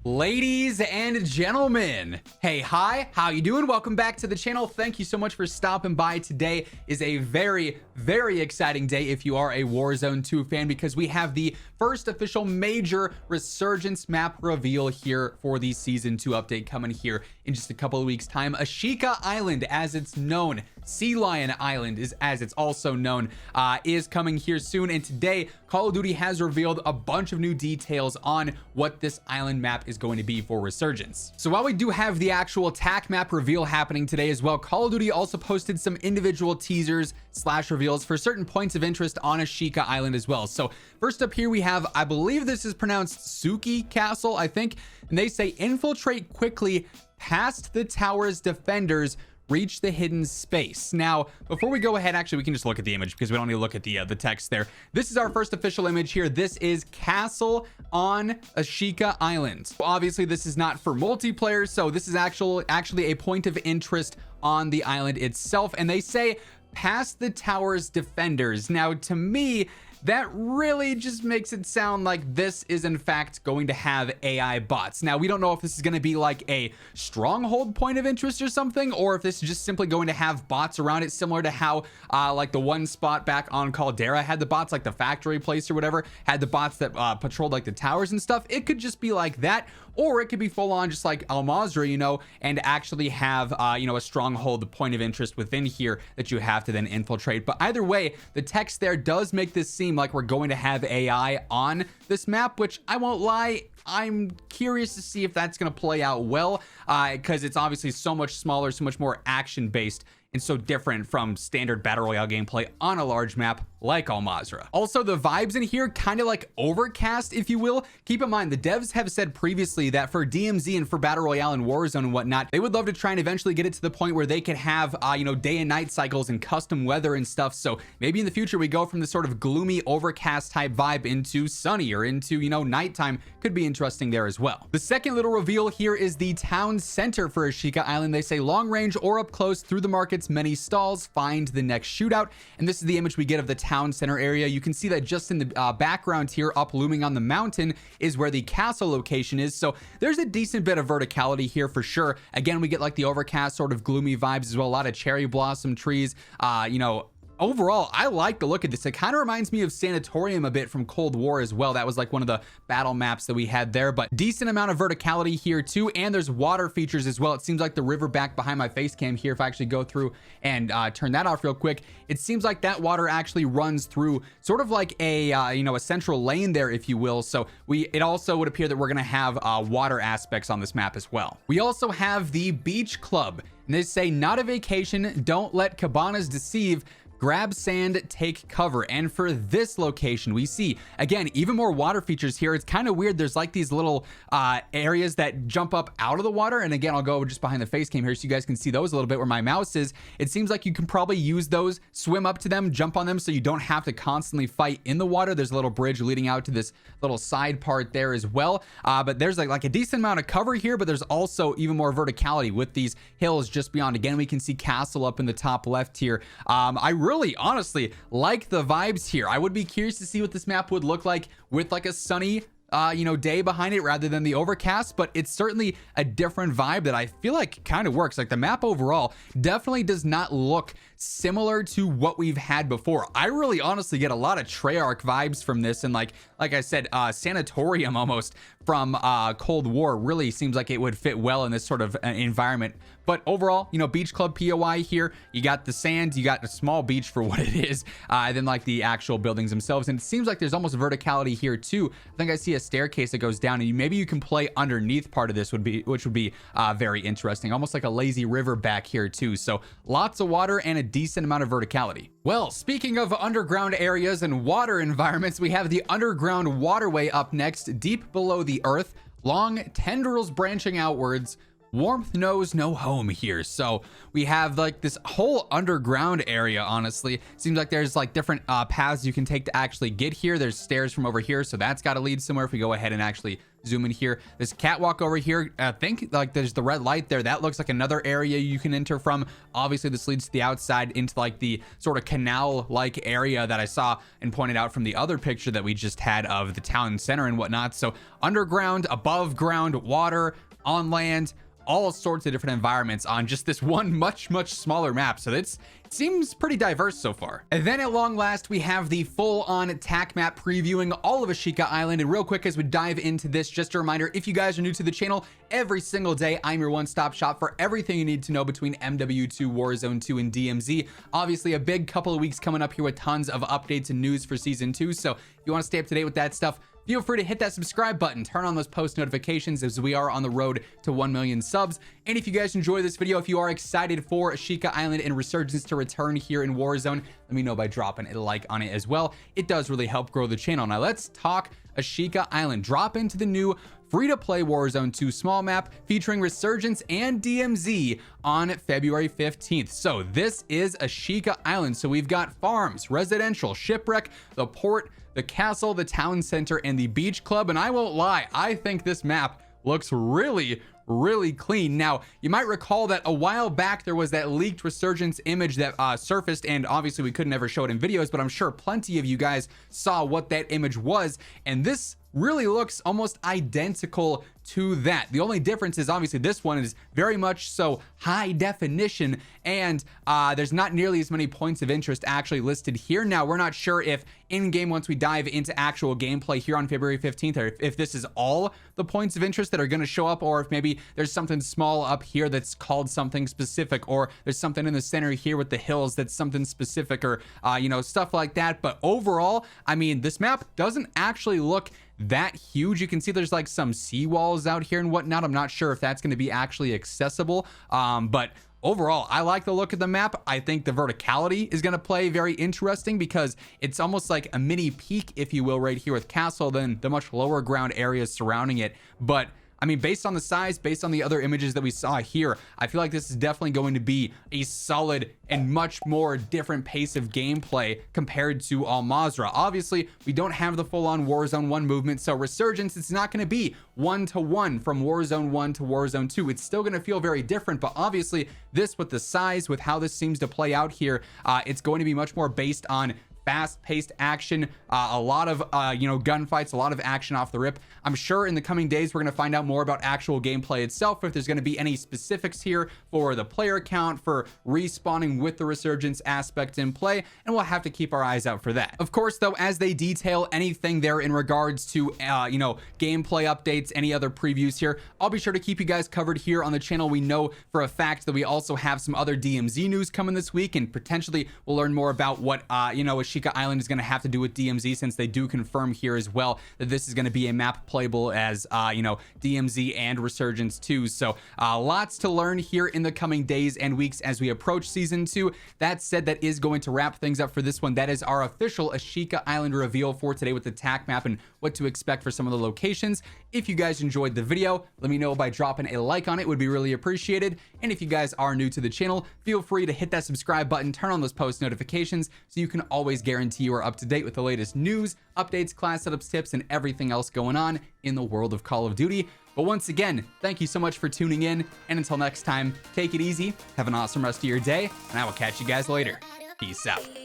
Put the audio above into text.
Ladies and gentlemen, hey, hi, how you doing? Welcome back to the channel. Thank you so much for stopping by. Today is a very exciting day if you are a Warzone 2 fan, because we have the first official major Resurgence map reveal here for the Season 2 update coming here in just a couple of weeks' time. Ashika Island, as it's known, Sea Lion Island is as it's also known, is coming here soon. And today, Call of Duty has revealed a bunch of new details on what this island map is going to be for Resurgence. So while we do have the actual attack map reveal happening today as well, Call of Duty also posted some individual teasers / reveals for certain points of interest on Ashika Island as well. So first up here we have, I believe this is pronounced Suki Castle, I think, and they say infiltrate quickly past the tower's defenders, reach the hidden space. Now, before we go ahead, actually, we can just look at the image because we don't need to look at the text there. This is our first official image here. This is Castle on Ashika Island. Obviously, this is not for multiplayer, so this is actually a point of interest on the island itself. And they say past the tower's defenders. Now, to me, that really just makes it sound like this is in fact going to have AI bots. Now, we don't know if this is going to be like a stronghold point of interest or something, or if this is just simply going to have bots around it, similar to how like the one spot back on Caldera had the bots, like the factory place or whatever, had the bots that patrolled like the towers and stuff. It could just be like that, or it could be full on just like Al Mazrah, you know, and actually have, you know, a stronghold point of interest within here that you have to then infiltrate. But either way, the text there does make this seem like we're going to have AI on this map, which I won't lie, I'm curious to see if that's going to play out well, because it's obviously so much smaller, so much more action based, and so different from standard battle royale gameplay on a large map like Al Mazrah. Also, the vibes in here kind of like overcast, if you will. Keep in mind, the devs have said previously that for DMZ and for battle royale and Warzone and whatnot, they would love to try and eventually get it to the point where they could have you know, day and night cycles and custom weather and stuff. So maybe in the future we go from this sort of gloomy overcast type vibe into sunny, or into, you know, nighttime. Could be interesting there as well. The second little reveal here is the town center for Ashika Island. They say long range or up close through the market's many stalls, find the next shootout. And this is the image we get of the town center area. You can see that just in the background here, up looming on the mountain, is where the castle location is. So there's a decent bit of verticality here for sure. Again, we get like the overcast sort of gloomy vibes as well. A lot of cherry blossom trees, you know. Overall, I like the look of this. It kind of reminds me of Sanatorium a bit from Cold War as well. That was like one of the battle maps that we had there, but decent amount of verticality here too. And there's water features as well. It seems like the river back behind my face cam here, if I actually go through and turn that off real quick, it seems like that water actually runs through sort of like a, you know, a central lane there, if you will. So it also would appear that we're going to have water aspects on this map as well. We also have the beach club, and they say not a vacation. Don't let cabanas deceive. Grab sand, take cover. And for this location, we see, again, even more water features here. It's kind of weird. There's like these little areas that jump up out of the water. And again, I'll go just behind the face cam here so you guys can see those a little bit where my mouse is. It seems like you can probably use those, swim up to them, jump on them, so you don't have to constantly fight in the water. There's a little bridge leading out to this little side part there as well. But there's like a decent amount of cover here, but there's also even more verticality with these hills just beyond. Again, we can see castle up in the top left here. I really honestly like the vibes here. I would be curious to see what this map would look like with like a sunny you know, day behind it rather than the overcast, but it's certainly a different vibe that I feel like kind of works. Like the map overall definitely does not look similar to what we've had before. I really honestly get a lot of Treyarch vibes from this, and like I said, Sanatorium almost from Cold War really seems like it would fit well in this sort of environment. But overall, you know, beach club POI here, you got the sand, you got a small beach for what it is, and then like the actual buildings themselves. And it seems like there's almost verticality here too. I think I see a staircase that goes down, and maybe you can play underneath part of this, which would be very interesting. Almost like a lazy river back here too. So lots of water and a decent amount of verticality. Well, speaking of underground areas and water environments, we have the underground waterway up next, deep below the earth, long tendrils branching outwards. Warmth knows no home here. So we have like this whole underground area. Honestly, seems like there's like different paths you can take to actually get here. There's stairs from over here, so that's got to lead somewhere. If we go ahead and actually zoom in here. This catwalk over here, I think like there's the red light there. That looks like another area you can enter from. Obviously, this leads to the outside into like the sort of canal-like area that I saw and pointed out from the other picture that we just had of the town center and whatnot. So underground, above ground, water, on land, all sorts of different environments on just this one much smaller map. So it seems pretty diverse so far. And then at long last, we have the full-on attack map previewing all of Ashika Island. And real quick, as we dive into this, just a reminder, if you guys are new to the channel, every single day I'm your one-stop shop for everything you need to know between MW2, Warzone 2, and DMZ. Obviously, a big couple of weeks coming up here with tons of updates and news for season 2. So if you want to stay up to date with that stuff, feel free to hit that subscribe button, turn on those post notifications as we are on the road to 1 million subs. And if you guys enjoy this video, if you are excited for Ashika Island and Resurgence to return here in Warzone, let me know by dropping a like on it as well. It does really help grow the channel. Now let's talk Ashika Island. Drop into the new free-to-play Warzone 2 small map featuring Resurgence and DMZ on February 15th. So this is Ashika Island. So we've got farms, residential, shipwreck, the port, the castle, the town center, and the beach club. And I won't lie, I think this map looks really clean. Now, you might recall that a while back there was that leaked Resurgence image that surfaced, and obviously we couldn't ever show it in videos, but I'm sure plenty of you guys saw what that image was, and this really looks almost identical to that. The only difference is obviously this one is very much so high definition, and there's not nearly as many points of interest actually listed here. Now, we're not sure if in-game, once we dive into actual gameplay here on February 15th, or if this is all the points of interest that are going to show up, or if maybe there's something small up here that's called something specific, or there's something in the center here with the hills that's something specific, or you know, stuff like that. But overall, I mean, this map doesn't actually look that huge. You can see there's like some seawalls out here and whatnot. I'm not sure if that's going to be actually accessible, but overall, I like the look of the map. I think the verticality is going to play very interesting because it's almost like a mini peak, if you will, right here with castle, than the much lower ground areas surrounding it. But I mean, based on the size, based on the other images that we saw here, I feel like this is definitely going to be a solid and much more different pace of gameplay compared to Al Mazrah. Obviously, we don't have the full-on Warzone 1 movement, so Resurgence, it's not going to be 1-to-1 from Warzone 1 to Warzone 2. It's still going to feel very different, but obviously, this with the size, with how this seems to play out here, it's going to be much more based on fast-paced action, a lot of you know, gunfights, a lot of action off the rip. I'm sure in the coming days we're going to find out more about actual gameplay itself, if there's going to be any specifics here for the player count, for respawning with the Resurgence aspect in play, and we'll have to keep our eyes out for that. Of course, though, as they detail anything there in regards to you know, gameplay updates, any other previews here, I'll be sure to keep you guys covered here on the channel. We know for a fact that we also have some other DMZ news coming this week, and potentially we'll learn more about what you know, Ashika Island is going to have to do with DMZ, since they do confirm here as well that this is going to be a map playable as you know, DMZ and Resurgence 2. So lots to learn here in the coming days and weeks as we approach season 2. That said, that is going to wrap things up for this one. That is our official Ashika Island reveal for today with the attack map and what to expect for some of the locations. If you guys enjoyed the video, let me know by dropping a like on it. Would be really appreciated. And if you guys are new to the channel, feel free to hit that subscribe button, turn on those post notifications so you can always guarantee you are up to date with the latest news, updates, class setups, tips, and everything else going on in the world of Call of Duty. But once again, thank you so much for tuning in, and until next time, take it easy, have an awesome rest of your day, and I will catch you guys later. Peace out.